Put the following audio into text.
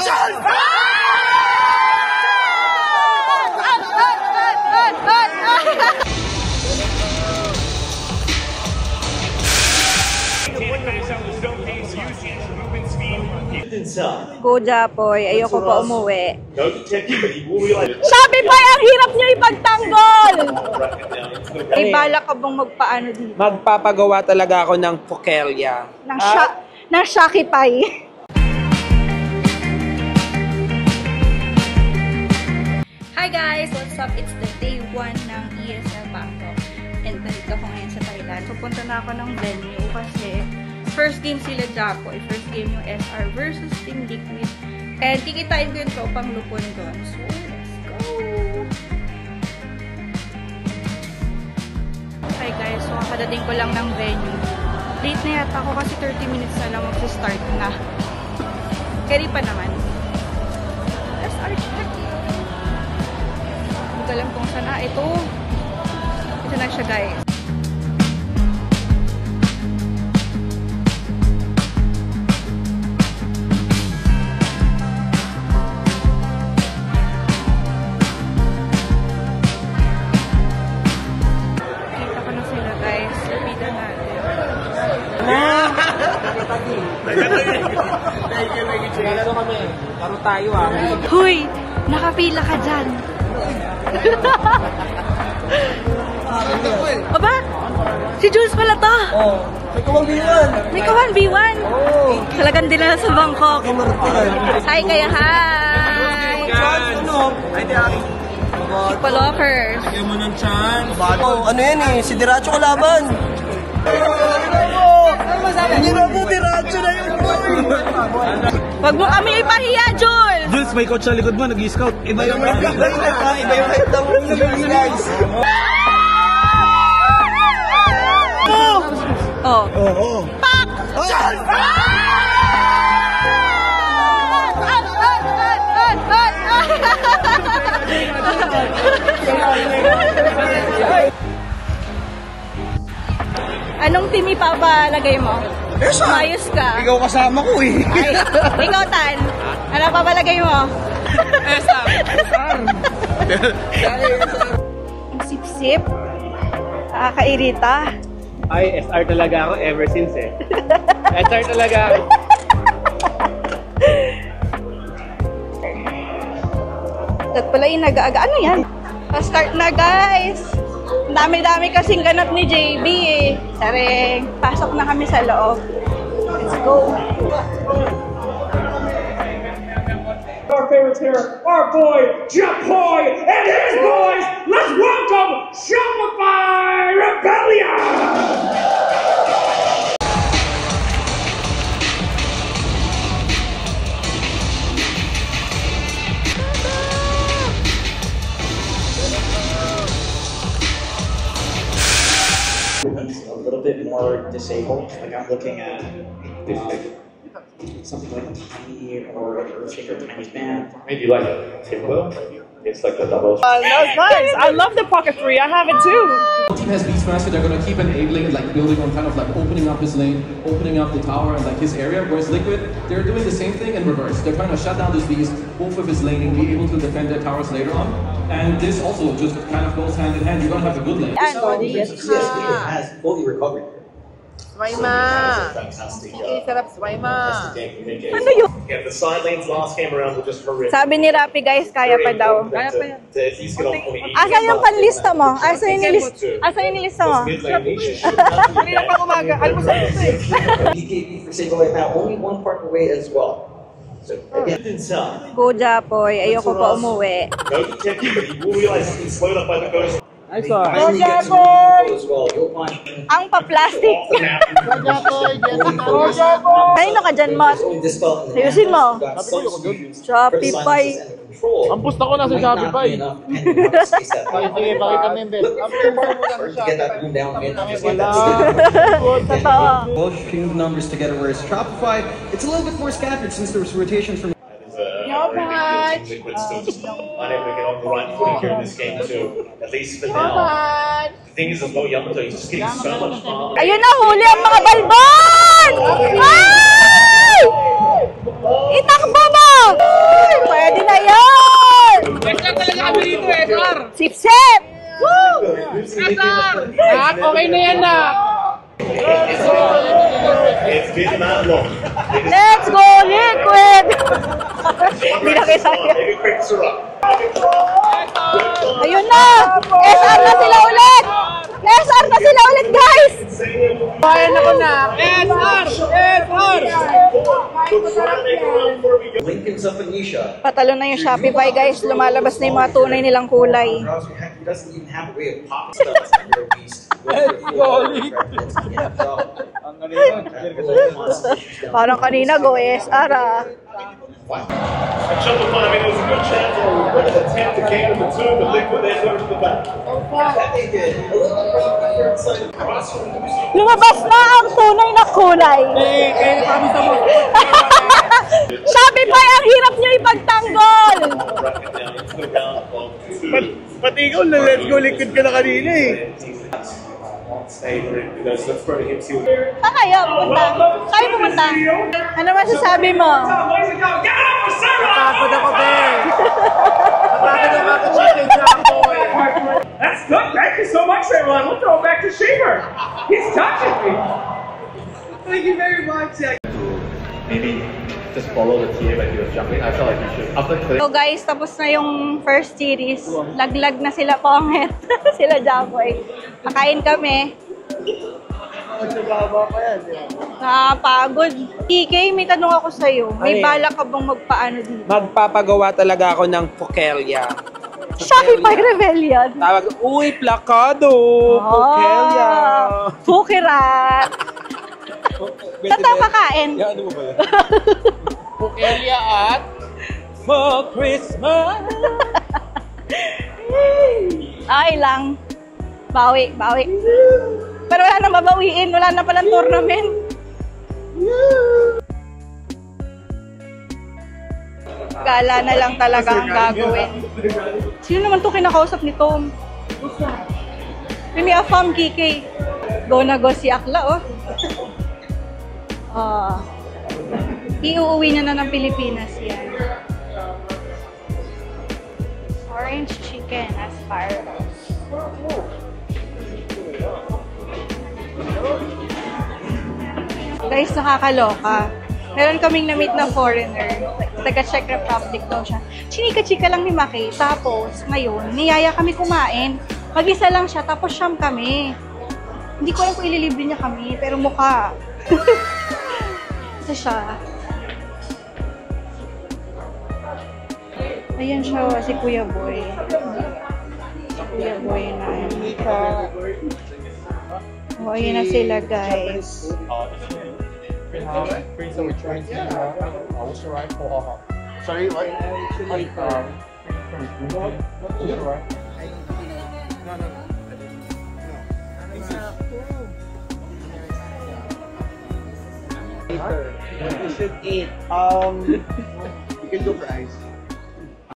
Go Japoy, ayoko pa umuwi. Shopify, ang hirap niyo ipagtanggol! May balak ka bang magpaano dito? Magpapagawa talaga ako ng Pokelia. Ng Shopify. Hi guys! What's up? It's the day 1 ng ESL Bangkok. And nandito ako ngayon sa Thailand. Pupunta na ako ng venue kasi first game sila Japoy. First game yung SR versus Team Liquid. And kikitain ko yung tropang lupon doon. So, let's go! Hi guys, so kakadating ko lang ng venue. Late na yata ako kasi 30 minutes na lang mag-start na. Carry pa naman. SR check! Hindi ko alam kung saan na. Ito na siya guys. Nagano kami. Paro tayo ah. Huy! Nakapila ka dyan. Aba? Si Jules pala to. Oh. May ka-1v1. May ka-1v1. Oh. Talagang dinala sa Bangkok. Hi kaya, hi! Palokers. Lagyan mo ng chance. Oh, ano yan eh? Si Diracho kalaban. Hindi na po, Diracho na yun. Wag mo kami ipahiya, Jules! Jules, may coach sa likod mo, nag-scout. Iba yung height ng guys. Oh. Oo. Pak! Anong team ipapalagay mo? Mayos ka. Ikaw kasama ko eh. Ay, ikaw, Tan. Ano papalagay mo? SR. Ang sip-sip. Nakakairita. Ay, SR talaga ako ever since eh. SR talaga ako. At pala yung nag-aaga. Ano yan? Pa-start na, guys. Dami-dami kasing ganap ni JB eh. Sareng, pasok na kami sa loob. Let's go. Our favorites here, our boy, Japoy, and his boys. Let's welcome Shopify Rebellion! A little bit more disabled. Like I'm looking at something like a Tiny or an Earthshaker Tiny's band. Maybe like a Timbo. It's like the double. That's nice. I love the Pocket 3. I have it too. The team has Beastmaster. They're gonna keep enabling and like building on kind of like opening up his lane, opening up the tower and like his area. Whereas Liquid, they're doing the same thing in reverse. They're trying to shut down this Beast, both of his laning, be able to defend their towers later on. And this also just kind of goes hand in hand. You're gonna have a good lane. Yes, Liquid has fully recovered. Swaima! Fantastic. Sarap Swaima! Ano yun? Yeah, the side lanes last game around were just horrific. Sabi ni Rapi, guys, kaya pa daw. Kaya pa yan. To at least get off on the easy. Asan yung panlista mo? Asan yung nilista mo? Kanina pang umaga. Alam mo sa ito eh. BKB for Sable right now, only one part away as well. So again, Go Japoy, ayoko pa umuwi. No detective, but you will realize he's slowed up by the ghost. Ang pa-plastic. Kanino ka dyan, Mot? Ayusin mo. Shopify. Ang pusta ko na sa Shopify. Sige, pakita mo yung best. Totoo. Both king numbers together, whereas Shopify, it's a little bit more scattered since there's rotation from. Liquid still just unable to get on the right footing here in this game too. At least for now. The thing is, there's no Yamato. He's just getting so much farm. Ayun na, huli ang mga balbon! Ay! Itakbo mo! Sip-sip! Okay na yan na. It's been that long. Let's go, Liquid! Hindi na kayo sa'yo. Maybe quick syrup. Ayun na! SR na sila ulit! SR na sila ulit, guys! Bayan ako na. SR! SR! Lincoln's up Anisha. Patalo na yung Shopify, guys. Lumalabas na yung mga tunay nilang kulay. He doesn't even have a way of popping stuff as a Middle East. Parang kanina, go SR ah. And Shopify, I mean, it was a good chance or an attempt to game number 2, but Liquid then goes to the back. That they did. A little bit on the different side. Lumabas na ang tunay na kulay. Shopify, ang hirap niyo ipagtanggol! Pati ikaw, let's go Liquid ka na kanina eh. Let's throw him to Saan kayo pumunta? Kayo pumunta? Ano masasabi mo? Ladies and gentlemen, give it up for Sarah! Pagod ako, Ben. Pagod ako ako, chicken Jackoy. That's good. Thank you so much, everyone. We'll throw it back to Shaver. He's touching me. Thank you very much. maybe just follow the TA when he was jumping. I felt like you should. After clear. So guys, tapos na yung first series. Laglag na sila pangit. Sila Jackoy. Kakain kami. Nakapagod. TK, may tanong ako sa'yo. May balak ka bang magpaano dito? Magpapagawa talaga ako ng Pokelia. Shopify Rebellion. Tawag, uy, plakado! Pokelia! Pukirat! Saan tayo kakain? Ano mo ba yan? Pokelia at For Christmas! Ay lang. Bawi, bawi. Pero wala nang babawiin. Wala na palang tournament. Gala na lang talaga ang gagawin. Sino naman to kinakausap ni Tom? Pini afam Kiki. Go na go si Akla, oh. Iuuwi niya na ng Pilipinas yan. Orange chicken asparagus. Guys, nakakaloka. Meron kaming na-meet na foreigner. Taga Czech Republic daw siya. Chinika-chika lang ni Maki. Tapos, ngayon, niyaya kami kumain. Mag-isa lang siya, tapos siyam kami. Hindi ko alam kung ililibre niya kami, pero mukha. Ito siya. Ayan siya, si Kuya Boy. Kuya Boy na yun. Oh, ayan na sila, guys. Sorry, what? You should eat. You can go for ice.